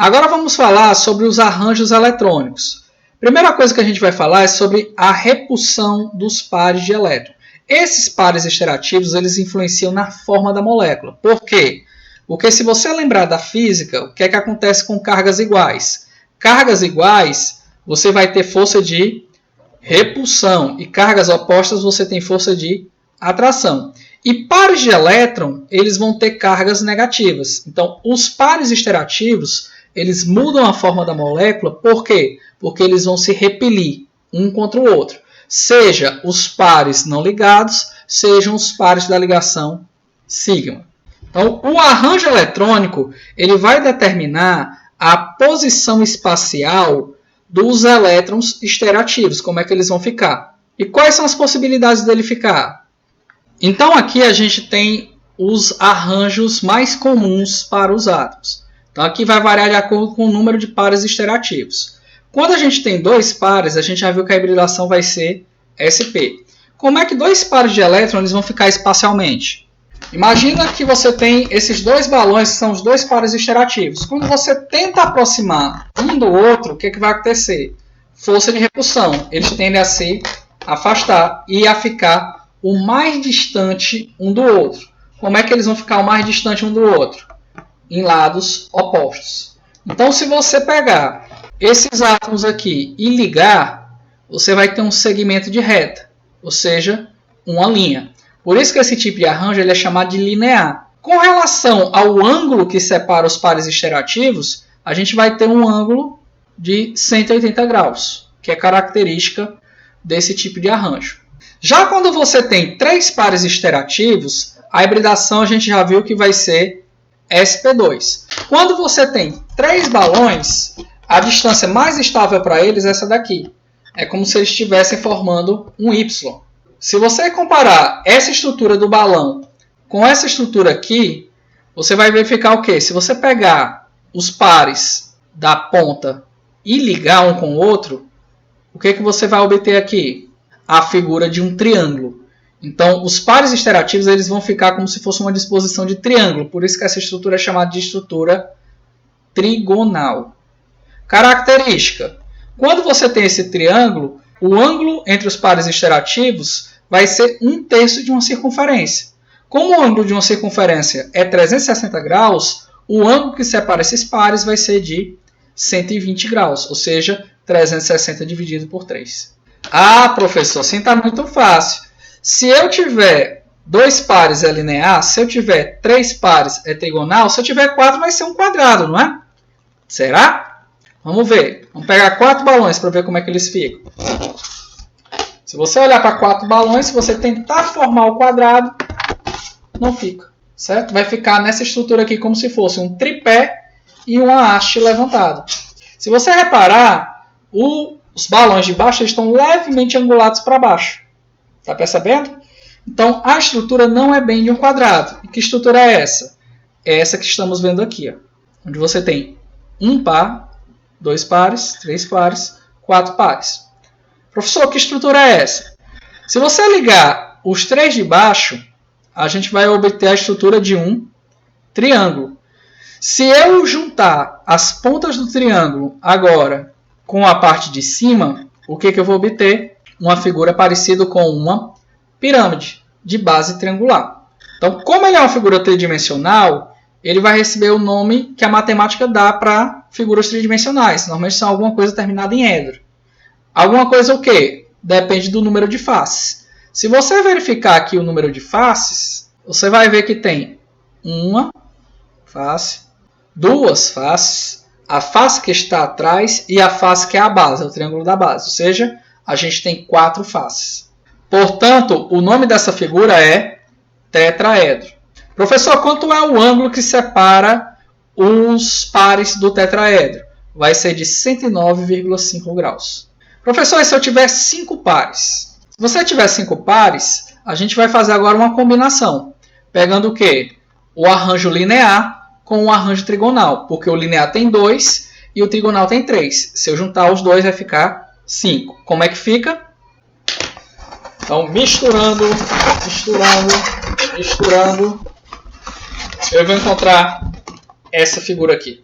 Agora vamos falar sobre os arranjos eletrônicos. Primeira coisa que a gente vai falar é sobre a repulsão dos pares de elétron. Esses pares esterativos eles influenciam na forma da molécula. Por quê? Porque se você lembrar da física, o que é que acontece com cargas iguais? Cargas iguais, você vai ter força de repulsão e cargas opostas você tem força de atração. E pares de elétron, eles vão ter cargas negativas. Então, os pares esterativos, eles mudam a forma da molécula, por quê? Porque eles vão se repelir um contra o outro. Seja os pares não ligados, sejam os pares da ligação sigma. Então, o arranjo eletrônico ele vai determinar a posição espacial dos elétrons esterativos, como é que eles vão ficar. E quais são as possibilidades dele ficar? Então, aqui a gente tem os arranjos mais comuns para os átomos. Então, aqui vai variar de acordo com o número de pares esterativos. Quando a gente tem dois pares, a gente já viu que a hibridação vai ser sp. Como é que dois pares de elétrons vão ficar espacialmente? Imagina que você tem esses dois balões, que são os dois pares esterativos. Quando você tenta aproximar um do outro, o que vai acontecer? Força de repulsão. Eles tendem a se afastar e a ficar o mais distante um do outro. Como é que eles vão ficar o mais distante um do outro? Em lados opostos. Então, se você pegar esses átomos aqui e ligar, você vai ter um segmento de reta, ou seja, uma linha. Por isso que esse tipo de arranjo ele é chamado de linear. Com relação ao ângulo que separa os pares esterativos, a gente vai ter um ângulo de 180 graus, que é característica desse tipo de arranjo. Já quando você tem três pares esterativos, a hibridação a gente já viu que vai ser sp2. Quando você tem três balões, a distância mais estável para eles é essa daqui. É como se eles estivessem formando um Y. Se você comparar essa estrutura do balão com essa estrutura aqui, você vai verificar o quê? Se você pegar os pares da ponta e ligar um com o outro, o que você vai obter aqui? A figura de um triângulo. Então, os pares esterativos eles vão ficar como se fosse uma disposição de triângulo. Por isso que essa estrutura é chamada de estrutura trigonal. Característica. Quando você tem esse triângulo, o ângulo entre os pares esterativos vai ser 1/3 de uma circunferência. Como o ângulo de uma circunferência é 360 graus, o ângulo que separa esses pares vai ser de 120 graus, ou seja, 360 dividido por 3. Ah, professor, assim está muito fácil. Se eu tiver dois pares é linear, se eu tiver três pares é trigonal, se eu tiver 4 vai ser um quadrado, não é? Será? Vamos ver. Vamos pegar 4 balões para ver como é que eles ficam. Se você olhar para 4 balões, se você tentar formar o quadrado, não fica, certo? Vai ficar nessa estrutura aqui como se fosse um tripé e uma haste levantada. Se você reparar, os balões de baixo estão levemente angulados para baixo. Está percebendo? Então, a estrutura não é bem de um quadrado. E que estrutura é essa? É essa que estamos vendo aqui, ó, onde você tem um par, 2 pares, 3 pares, 4 pares. Professor, que estrutura é essa? Se você ligar os 3 de baixo, a gente vai obter a estrutura de um triângulo. Se eu juntar as pontas do triângulo agora com a parte de cima, o que eu vou obter? Uma figura parecida com uma pirâmide de base triangular. Então, como ele é uma figura tridimensional, ele vai receber o nome que a matemática dá para figuras tridimensionais. Normalmente são alguma coisa terminada em edro. Alguma coisa o quê? Depende do número de faces. Se você verificar aqui o número de faces, você vai ver que tem uma face, 2 faces, a face que está atrás e a face que é a base, é o triângulo da base. Ou seja, a gente tem 4 faces. Portanto, o nome dessa figura é tetraedro. Professor, quanto é o ângulo que separa os pares do tetraedro? Vai ser de 109,5 graus. Professor, e se eu tiver 5 pares? Se você tiver 5 pares, a gente vai fazer agora uma combinação. Pegando o quê? O arranjo linear com o arranjo trigonal. Porque o linear tem 2 e o trigonal tem 3. Se eu juntar os dois, vai ficar 5. Como é que fica? Então, misturando, eu vou encontrar essa figura aqui.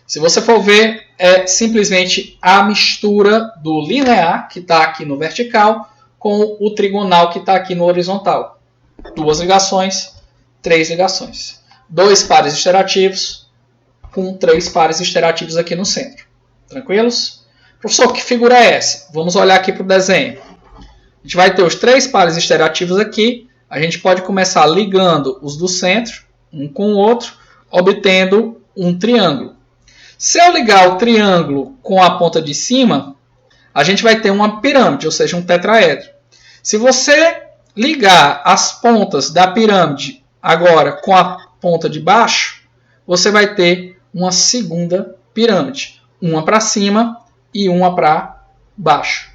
Se você for ver, é simplesmente a mistura do linear, que está aqui no vertical, com o trigonal, que está aqui no horizontal. 2 ligações, 3 ligações. 2 pares esterativos, com 3 pares esterativos aqui no centro. Tranquilos? Professor, que figura é essa? Vamos olhar aqui para o desenho. A gente vai ter os 3 pares esterativos aqui. A gente pode começar ligando os do centro, um com o outro, obtendo um triângulo. Se eu ligar o triângulo com a ponta de cima, a gente vai ter uma pirâmide, ou seja, um tetraedro. Se você ligar as pontas da pirâmide agora com a ponta de baixo, você vai ter uma segunda pirâmide. Uma para cima e uma para baixo.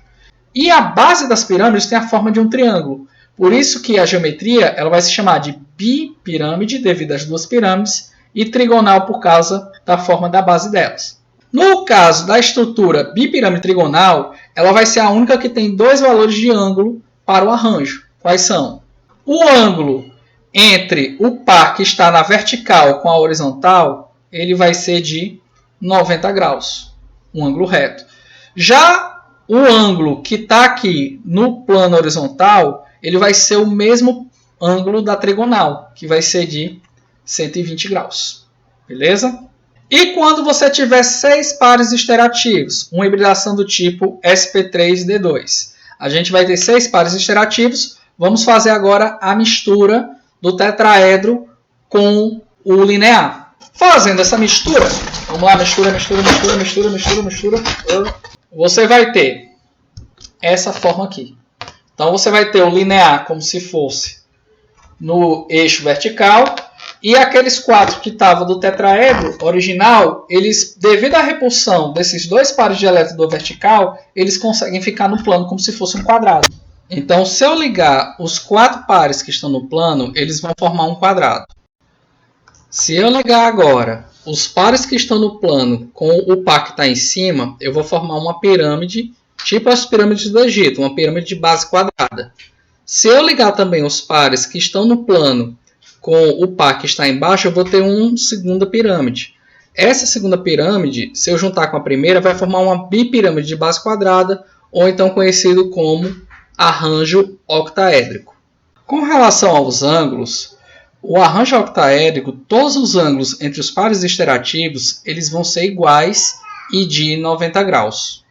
E a base das pirâmides tem a forma de um triângulo. Por isso que a geometria ela vai se chamar de bipirâmide, devido às duas pirâmides, e trigonal por causa da forma da base delas. No caso da estrutura bipirâmide trigonal, ela vai ser a única que tem 2 valores de ângulo para o arranjo. Quais são? O ângulo entre o par que está na vertical com a horizontal, ele vai ser de 90 graus, um ângulo reto. Já o ângulo que está aqui no plano horizontal, ele vai ser o mesmo ângulo da trigonal, que vai ser de 120 graus. Beleza? E quando você tiver 6 pares esterativos, uma hibridação do tipo sp3d2, a gente vai ter 6 pares esterativos. Vamos fazer agora a mistura do tetraedro com o linear. Fazendo essa mistura, vamos lá, mistura. Você vai ter essa forma aqui. Então você vai ter o linear como se fosse no eixo vertical. E aqueles 4 que estavam do tetraedro original, eles, devido à repulsão desses 2 pares de elétrons do vertical, eles conseguem ficar no plano como se fosse um quadrado. Então, se eu ligar os 4 pares que estão no plano, eles vão formar um quadrado. Se eu ligar agora os pares que estão no plano com o par que está em cima, eu vou formar uma pirâmide, tipo as pirâmides do Egito, uma pirâmide de base quadrada. Se eu ligar também os pares que estão no plano com o par que está embaixo, eu vou ter uma segunda pirâmide. Essa segunda pirâmide, se eu juntar com a primeira, vai formar uma bipirâmide de base quadrada, ou então conhecido como arranjo octaédrico. Com relação aos ângulos, o arranjo octaédrico, todos os ângulos entre os pares esterativos, eles vão ser iguais e de 90 graus.